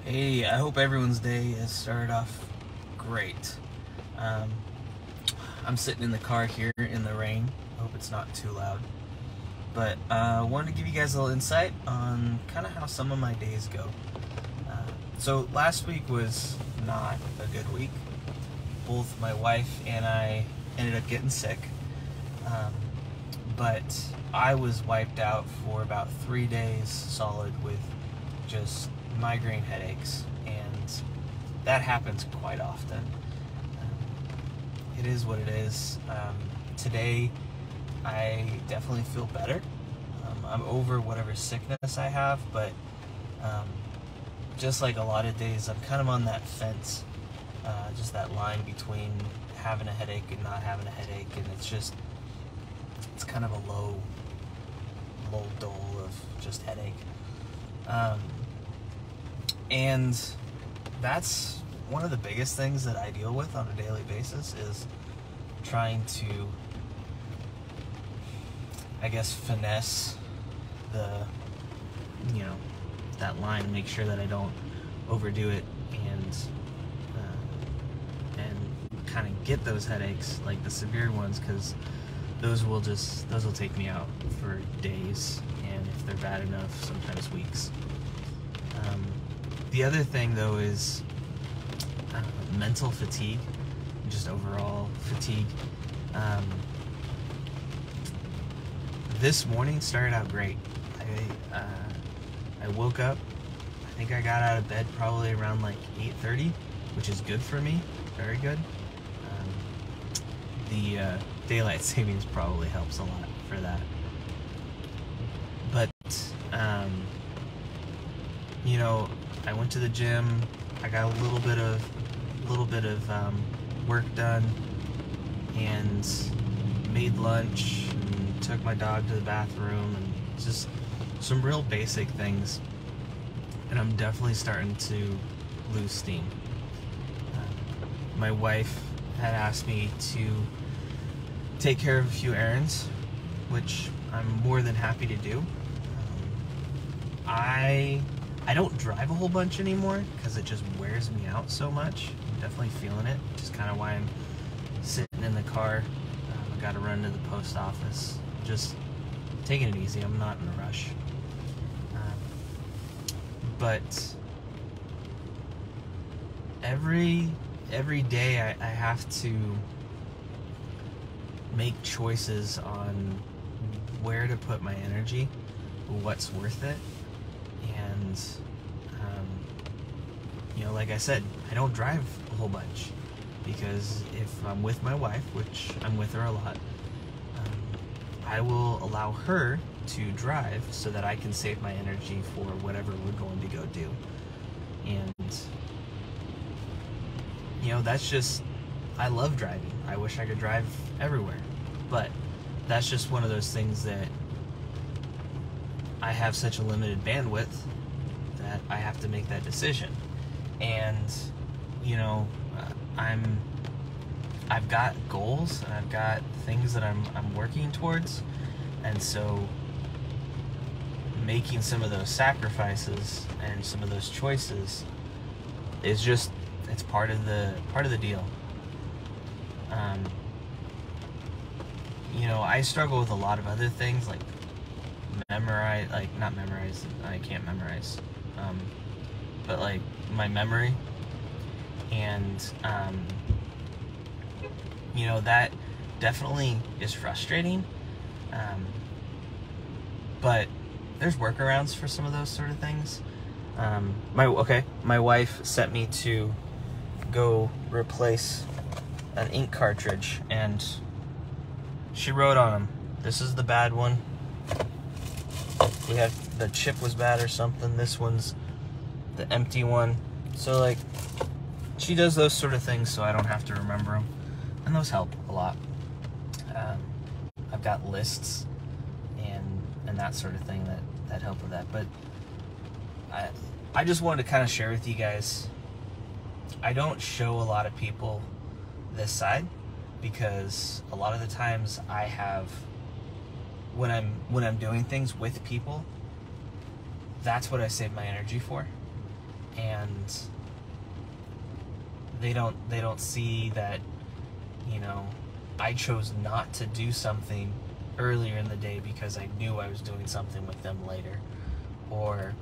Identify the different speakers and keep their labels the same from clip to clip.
Speaker 1: Hey, I hope everyone's day has started off great. I'm sitting in the car here in the rain. I hope it's not too loud. But I wanted to give you guys a little insight on kind of how some of my days go. So last week was not a good week. Both my wife and I ended up getting sick. But I was wiped out for about 3 days solid with just migraine headaches, and that happens quite often. It is what it is. Today I definitely feel better. I'm over whatever sickness I have, but just like a lot of days, I'm kind of on that fence, just that line between having a headache and not having a headache, and it's kind of a low dole of just headache. And that's one of the biggest things that I deal with on a daily basis, is trying to, I guess, finesse that line, make sure that I don't overdo it and kind of get those headaches, like the severe ones, because those will take me out for days, and if they're bad enough, sometimes weeks. The other thing, though, is mental fatigue, just overall fatigue. This morning started out great. I woke up, I think I got out of bed probably around like 8:30, which is good for me, very good. The daylight savings probably helps a lot for that. But, I went to the gym, I got a little bit of work done, and made lunch, and took my dog to the bathroom, and just some real basic things. And I'm definitely starting to lose steam. My wife had asked me to take care of a few errands, which I'm more than happy to do. I don't drive a whole bunch anymore because it just wears me out so much. I'm definitely feeling it, which is kind of why I'm sitting in the car. I got to run to the post office. Just taking it easy. I'm not in a rush. But every day I have to make choices on where to put my energy, what's worth it. And like I said, I don't drive a whole bunch, because if I'm with my wife, which I'm with her a lot, I will allow her to drive so that I can save my energy for whatever we're going to go do. And that's just, I love driving. I wish I could drive everywhere, but that's just one of those things that I have such a limited bandwidth that I have to make that decision. And I've got goals, and I've got things that I'm working towards, and so making some of those sacrifices and some of those choices is just, it's part of the deal. I struggle with a lot of other things, like I can't memorize, but like my memory, and that definitely is frustrating, but there's workarounds for some of those sort of things. My wife sent me to go replace an ink cartridge, and she wrote on them, "This is the bad one. We had, the chip was bad or something. This one's the empty one." So like, she does those sort of things so I don't have to remember them, and those help a lot. I've got lists and that sort of thing that help with that. But I just wanted to kind of share with you guys, I don't show a lot of people this side, because a lot of the times I have, when I'm doing things with people, that's what I save my energy for. and they don't see that, you know, I chose not to do something earlier in the day because I knew I was doing something with them later. Or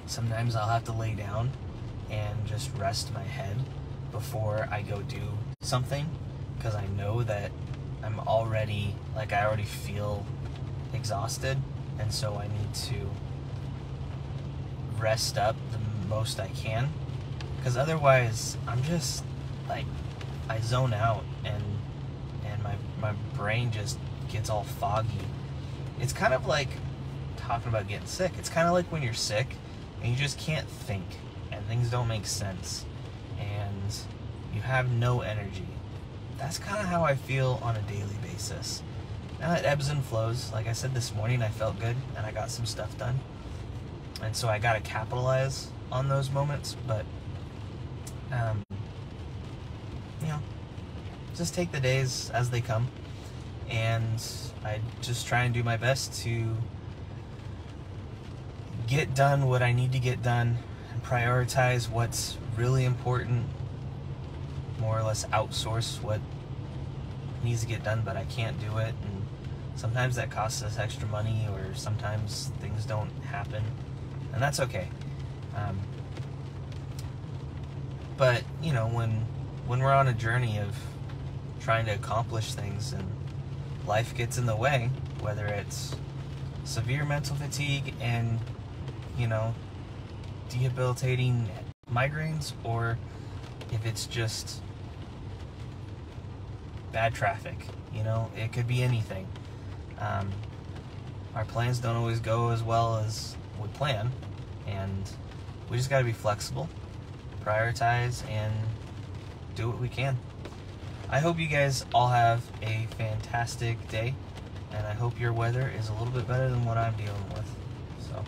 Speaker 1: sometimes I'll have to lay down and just rest my head before I go do something, because I know that I'm already, like, I already feel exhausted, and so I need to rest up the most I can, because otherwise I'm just, like, I zone out, and my brain just gets all foggy. It's kind of like, talking about getting sick, it's kind of like when you're sick and you just can't think and things don't make sense and you have no energy. That's kind of how I feel on a daily basis. Now it ebbs and flows. Like I said this morning, I felt good and I got some stuff done, and so I got to capitalize on those moments. But you know, just take the days as they come, and I just try and do my best to get done what I need to get done and prioritize what's really important, more or less outsource what needs to get done but I can't do it, and sometimes that costs us extra money, or sometimes things don't happen, and that's okay. But you know, when we're on a journey of trying to accomplish things and life gets in the way, whether it's severe mental fatigue and, you know, debilitating migraines, or if it's just bad traffic, you know, it could be anything. Our plans don't always go as well as we plan, and we just got to be flexible, prioritize, and do what we can. I hope you guys all have a fantastic day, and I hope your weather is a little bit better than what I'm dealing with. So